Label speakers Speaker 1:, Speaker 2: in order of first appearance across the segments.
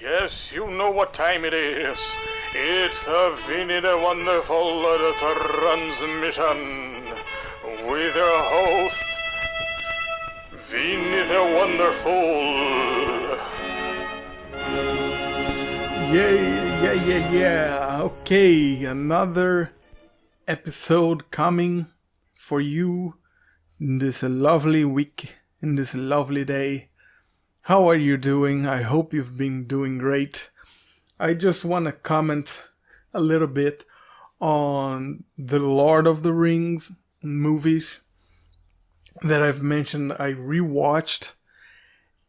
Speaker 1: Yes, you know what time it is. It's the Vinny the Wonderful transmission with your host, Vinny the Wonderful.
Speaker 2: Yeah. Okay, another episode coming for you in this lovely week, in this lovely day. How are you doing? I hope you've been doing great. I just want to comment a little bit on the Lord of the Rings movies that I've mentioned I rewatched.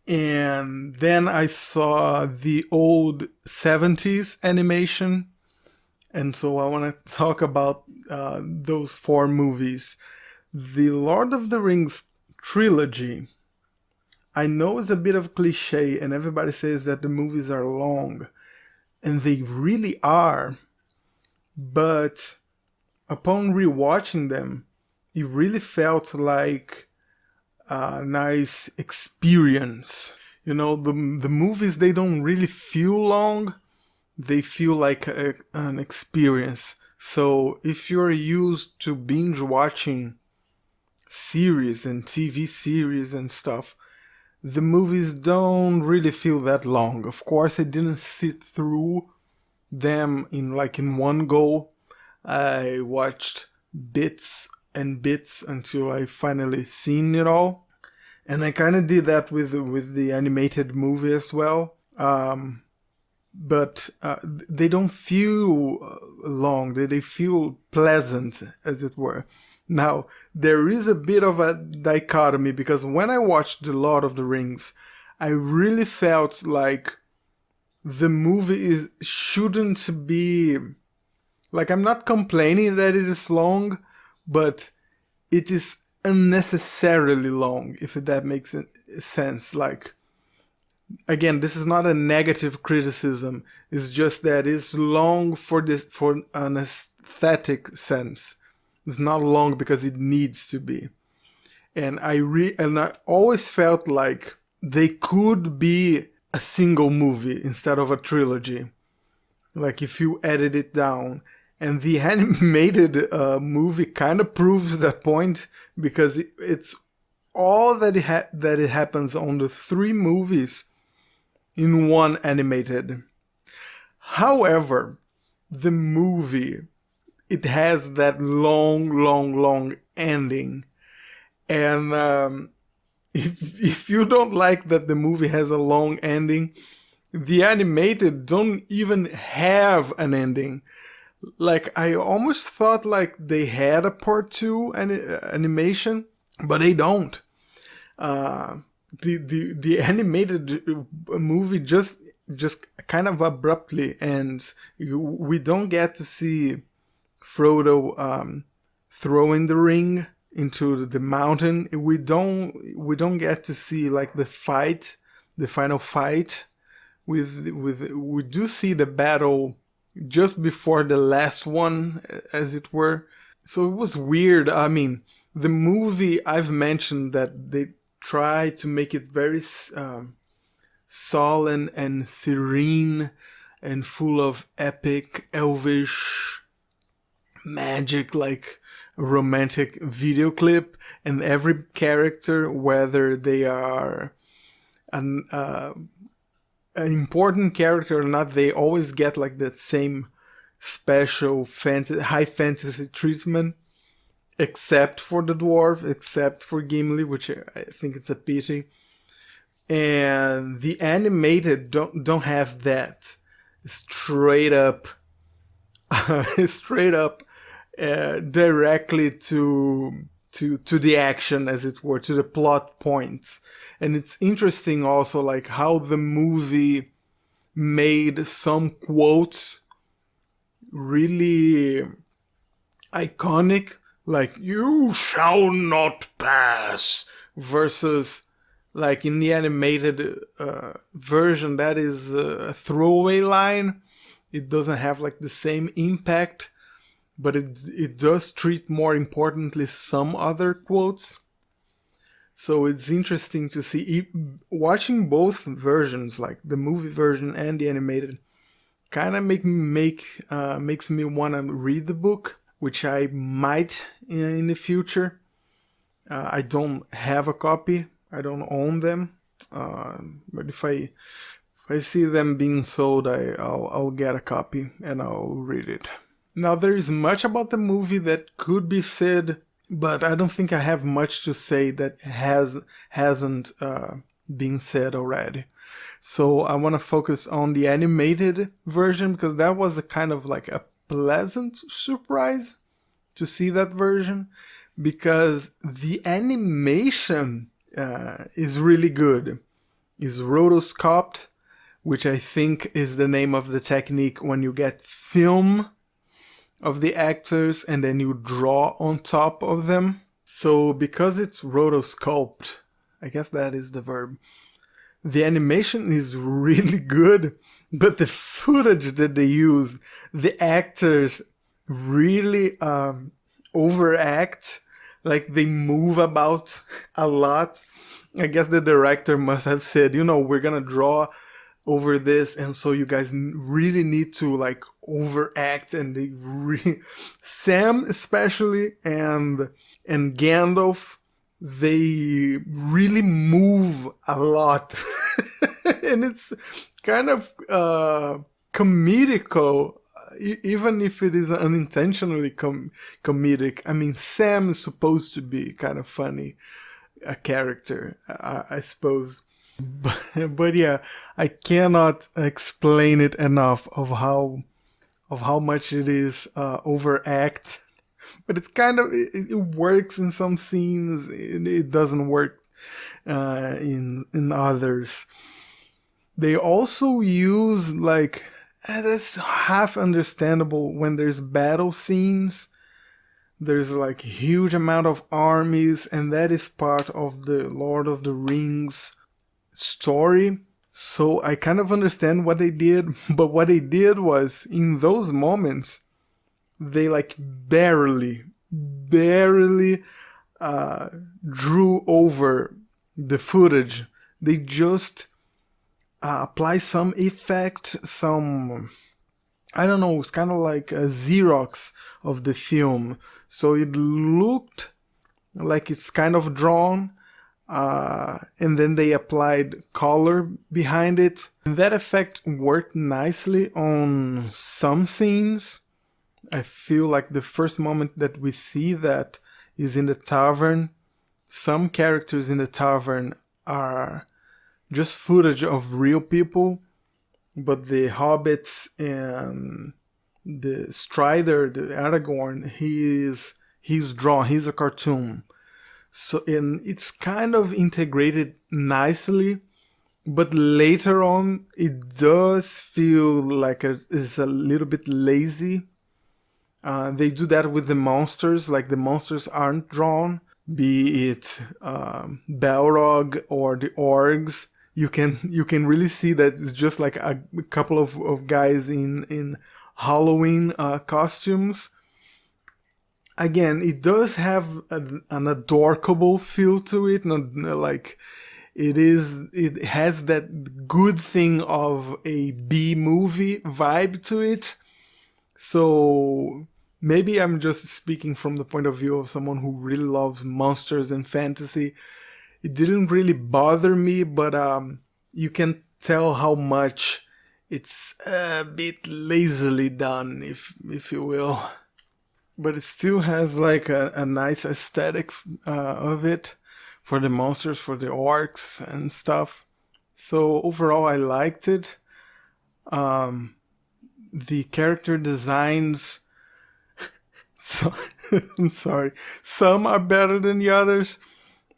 Speaker 2: And then I saw the old 70s animation. And so I want to talk about those four movies. The Lord of the Rings trilogy, I know it's a bit of cliche, and everybody says that the movies are long. And they really are. But upon rewatching them, it really felt like a nice experience. You know, the movies, they don't really feel long. They feel like an experience. So if you're used to binge watching series and TV series and stuff, the movies don't really feel that long. Of course, I didn't sit through them in one go. I watched bits and bits until I finally seen it all. And I kind of did that with the animated movie as well. But they don't feel long. They feel pleasant, as it were. Now, there is a bit of a dichotomy, because when I watched The Lord of the Rings, I really felt like the movie shouldn't be... Like, I'm not complaining that it is long, but it is unnecessarily long, if that makes sense. Like, again, this is not a negative criticism. It's just that it's long for an aesthetic sense. It's not long because it needs to be. And I always felt like they could be a single movie instead of a trilogy. Like, if you edit it down. And the animated movie kind of proves that point, because it's all that it happens on the three movies in one animated. However, the movie, it has that long ending. And if you don't like that the movie has a long ending, the animated don't even have an ending. Like, I almost thought like they had a part 2 animation, but they don't. The animated movie just kind of abruptly ends. We don't get to see Frodo throwing the ring into the mountain. We don't get to see like the final fight. We do see the battle just before the last one, as it were. So it was weird. I mean, the movie, I've mentioned that they try to make it very solemn and serene and full of epic, elvish magic, like a romantic video clip. And every character, whether they are an important character or not, they always get like that same special high fantasy treatment, except for the dwarf, except for Gimli, which I think it's a pity. And the animated don't have that. Straight up directly to the action, as it were, to the plot points. And it's interesting also like how the movie made some quotes really iconic, like "you shall not pass," versus like in the animated version, that is a throwaway line. It doesn't have like the same impact, but it does treat more importantly some other quotes. So it's interesting to see watching both versions, like the movie version and the animated, kind of makes me want to read the book, which I might in the future. I don't have a copy. I don't own them. But if I see them being sold, I'll get a copy and I'll read it. Now, there is much about the movie that could be said, but I don't think I have much to say that hasn't been said already. So I want to focus on the animated version, because that was a kind of like a pleasant surprise to see that version, because the animation is really good. It's rotoscoped, which I think is the name of the technique when you get film of the actors and then you draw on top of them. So because it's rotoscoped, I guess that is the verb, the animation is really good, but the footage that they use, the actors really overact, like they move about a lot. I guess the director must have said, we're gonna draw over this, and so you guys really need to like overact, and Sam especially and Gandalf, they really move a lot. And it's kind of comedical, even if it is unintentionally comedic. I mean, Sam is supposed to be kind of funny, a character, I suppose. But yeah, I cannot explain it enough of how much it is overact. But it's kind of, it works in some scenes, it doesn't work in others. They also use like, that's half understandable when there's battle scenes. There's like huge amount of armies, and that is part of the Lord of the Rings story. So I kind of understand what they did, but what they did was, in those moments, they like barely drew over the footage. They just apply some effect, some, I don't know, it's kind of like a Xerox of the film. So it looked like it's kind of drawn, and then they applied color behind it. And that effect worked nicely on some scenes. I feel like the first moment that we see that is in the tavern. Some characters in the tavern are just footage of real people, but the hobbits and the Strider, the Aragorn, he's drawn, he's a cartoon. So, and it's kind of integrated nicely, but later on it does feel like it's a little bit lazy. They do that with the monsters, like the monsters aren't drawn, be it Balrog or the orcs. You can really see that it's just like a couple of guys in Halloween costumes. Again, it does have an adorable feel to it, not like it has that good thing of a B movie vibe to it. So maybe I'm just speaking from the point of view of someone who really loves monsters and fantasy. It didn't really bother me, but you can tell how much it's a bit lazily done, if you will. But it still has like a nice aesthetic of it for the monsters, for the orcs and stuff. So overall, I liked it. The character designs, so, I'm sorry, some are better than the others.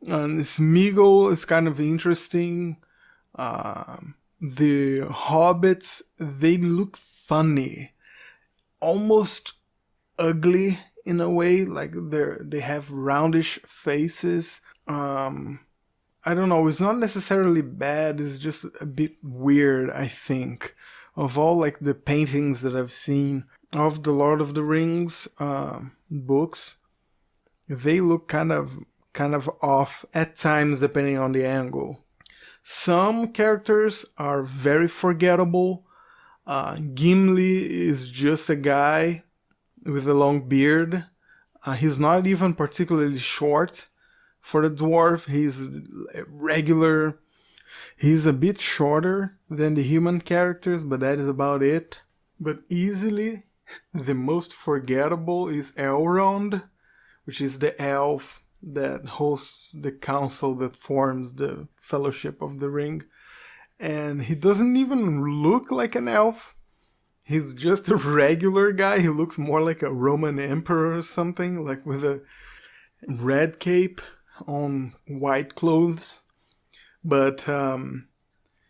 Speaker 2: Smeagol is kind of interesting. The hobbits, they look funny, almost ugly in a way, like they have roundish faces. I don't know, it's not necessarily bad, it's just a bit weird, I think. Of all like the paintings that I've seen of the Lord of the Rings books, they look kind of kind of off at times depending on the angle. Some characters are very forgettable. Gimli is just a guy with a long beard. He's not even particularly short for the dwarf. He's regular. He's a bit shorter than the human characters, but that is about it. But easily, the most forgettable is Elrond, which is the elf that hosts the council that forms the Fellowship of the Ring. And he doesn't even look like an elf. He's just a regular guy. He looks more like a Roman emperor or something, like with a red cape on white clothes. But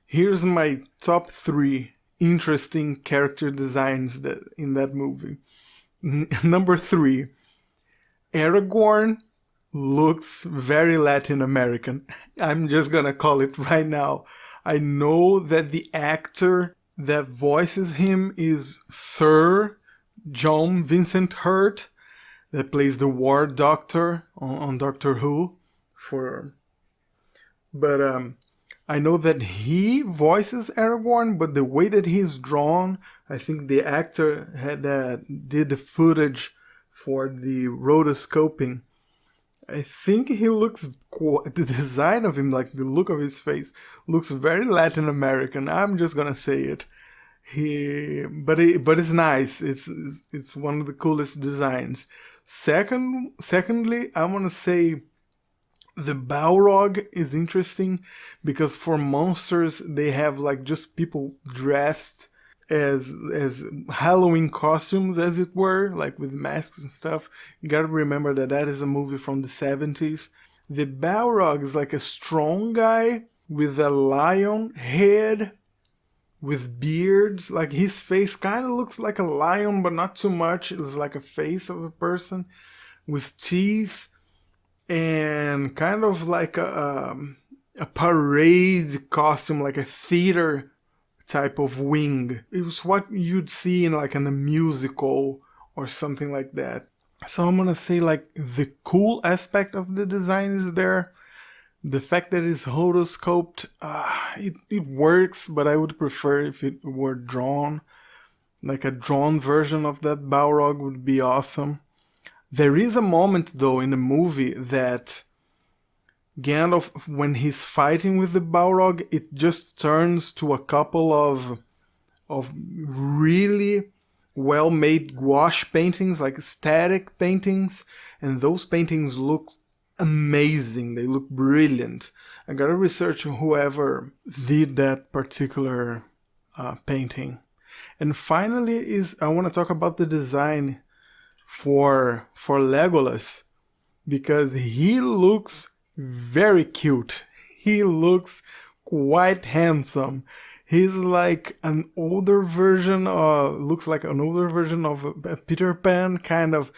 Speaker 2: here's my top 3 interesting character designs in that movie. Number 3, Aragorn looks very Latin American. I'm just gonna call it right now. I know that the actor that voices him is Sir John Vincent Hurt, that plays the War Doctor on Doctor Who. But I know that he voices Aragorn, but the way that he's drawn, I think the actor did the footage for the rotoscoping. I think he looks, the design of him, like the look of his face, looks very Latin American. I'm just gonna say it. But it's nice. It's one of the coolest designs. Secondly, I want to say the Balrog is interesting because for monsters they have like just people dressed as Halloween costumes, as it were, like with masks and stuff. You gotta remember that is a movie from the 70s. The Balrog is like a strong guy with a lion head, with beards. Like his face kind of looks like a lion, but not too much. It's like a face of a person with teeth, and kind of like a parade costume, like a theater type of wing. It was what you'd see in like in a musical or something like that. So I'm gonna say like the cool aspect of the design is there. The fact that it's rotoscoped, it works, but I would prefer if it were drawn. Like a drawn version of that Balrog would be awesome. There is a moment though in the movie that Gandalf, when he's fighting with the Balrog, it just turns to a couple of really well-made gouache paintings, like static paintings, and those paintings look amazing. They look brilliant. I gotta research whoever did that particular painting. And finally, I want to talk about the design for Legolas, because he looks very cute. He looks quite handsome. He's like an older version, looks like an older version of Peter Pan, kind of.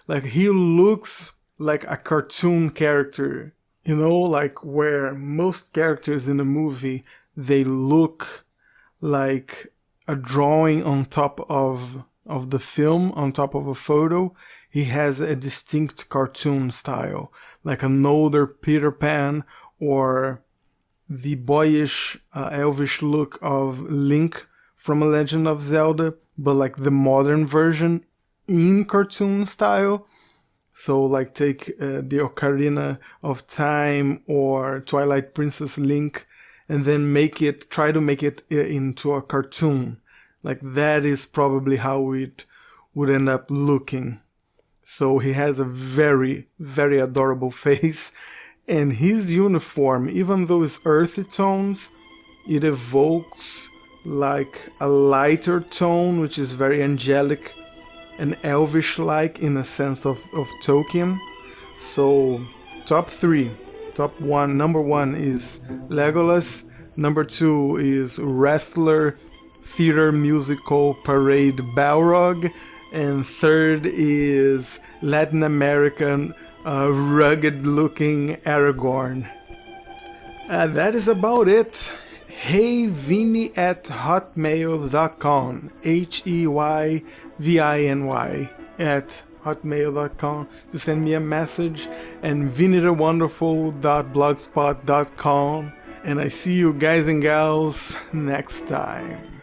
Speaker 2: Like he looks like a cartoon character, you know, like where most characters in the movie, they look like a drawing on top of the film, on top of a photo. He has a distinct cartoon style, like an older Peter Pan, or the boyish, elvish look of Link from A Legend of Zelda, but like the modern version in cartoon style. So like take the Ocarina of Time or Twilight Princess Link, and then try to make it into a cartoon. Like that is probably how it would end up looking. So he has a very, very adorable face. And his uniform, even though it's earthy tones, it evokes like a lighter tone, which is very angelic and elvish-like in a sense of Tolkien. So top 3. Number 1 is Legolas. Number 2 is wrestler, theater, musical, parade Balrog. And third is Latin American, rugged-looking Aragorn. That is about it. heyvini@hotmail.com. HEYVINY hotmail.com to send me a message, and vinitawonderful.blogspot.com. And I see you guys and gals next time.